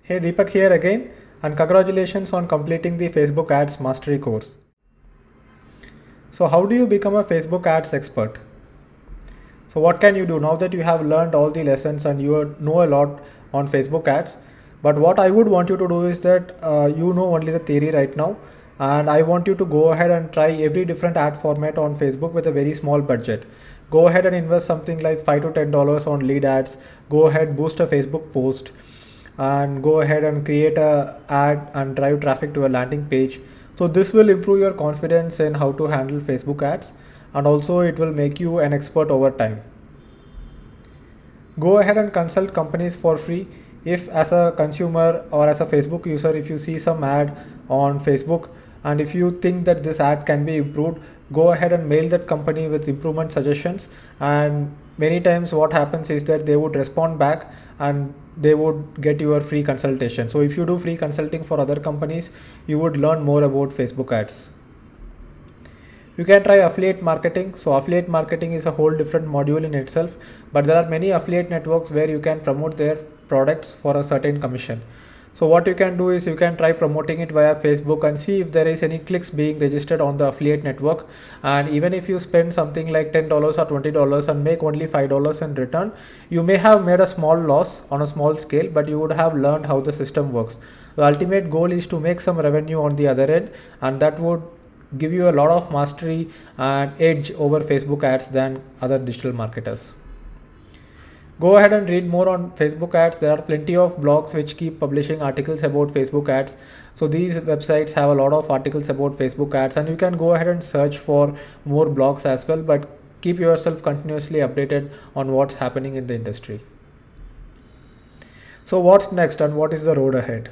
Hey, Deepak here again, and congratulations on completing the Facebook Ads Mastery course. So how do you become a Facebook Ads expert? So what can you do now that you have learned all the lessons and you know a lot on Facebook Ads? But what I would want you to do is that you know only the theory right now, and I want you to go ahead and try every different ad format on Facebook with a very small budget. Go ahead and invest something like $5 to $10 on lead ads. Go ahead, boost a Facebook post, and go ahead and create a ad and drive traffic to a landing page. So this will improve your confidence in how to handle Facebook ads, and also it will make you an expert over time. Go ahead and consult companies for free. If as a consumer or as a Facebook user, if you see some ad on Facebook and if you think that this ad can be improved, go ahead and mail that company with improvement suggestions. And many times what happens is that they would respond back and they would get your free consultation. So if you do free consulting for other companies, you would learn more about Facebook ads. You can try affiliate marketing. So affiliate marketing is a whole different module in itself, but there are many affiliate networks where you can promote their products for a certain commission. So what you can do is you can try promoting it via Facebook and see if there is any clicks being registered on the affiliate network. And even if you spend something like $10 or $20 and make only $5 in return, you may have made a small loss on a small scale, but you would have learned how the system works. The ultimate goal is to make some revenue on the other end, and that would give you a lot of mastery and edge over Facebook ads than other digital marketers. Go ahead and read more on Facebook ads. There are plenty of blogs which keep publishing articles about Facebook ads. So these websites have a lot of articles about Facebook ads, and you can go ahead and search for more blogs as well, but keep yourself continuously updated on what's happening in the industry. So what's next and what is the road ahead?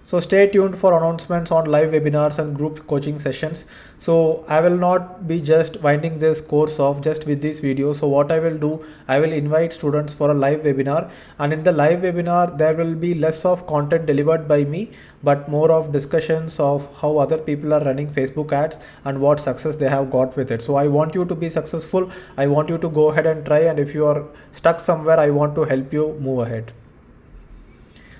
So stay tuned for announcements on live webinars and group coaching sessions. So I will not be just winding this course off just with this video. So what I will do, I will invite students for a live webinar, and in the live webinar, there will be less of content delivered by me, but more of discussions of how other people are running Facebook ads and what success they have got with it. So I want you to be successful. I want you to go ahead and try. And if you are stuck somewhere, I want to help you move ahead.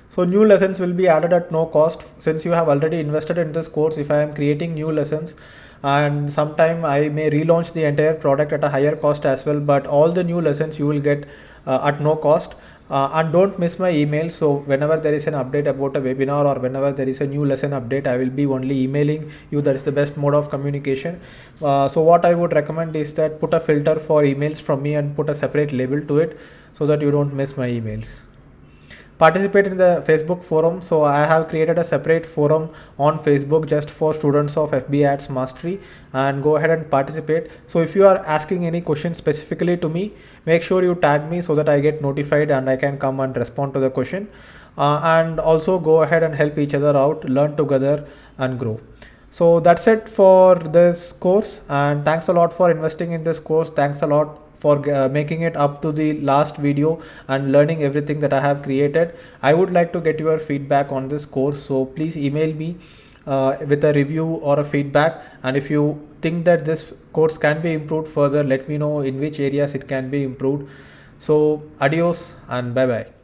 So new lessons will be added at no cost. Since you have already invested in this course, if I am creating new lessons, and sometime I may relaunch the entire product at a higher cost as well, but all the new lessons you will get at no cost. And don't miss my email. So whenever there is an update about a webinar or whenever there is a new lesson update, I will be only emailing you. That is the best mode of communication. So what I would recommend is that put a filter for emails from me and put a separate label to it so that you don't miss my emails. Participate in the Facebook forum. So I have created a separate forum on Facebook just for students of FB Ads Mastery, and go ahead and participate. So if you are asking any questions specifically to me, make sure you tag me so that I get notified and I can come and respond to the question. And also go ahead and help each other out, learn together and grow. So that's it for this course, and thanks a lot for investing in this course. Thanks a lot for making it up to the last video and learning everything that I have created. I would like to get your feedback on this course, so please email me with a review or a feedback. And if you think that this course can be improved further, let me know in which areas it can be improved. So adios and bye bye.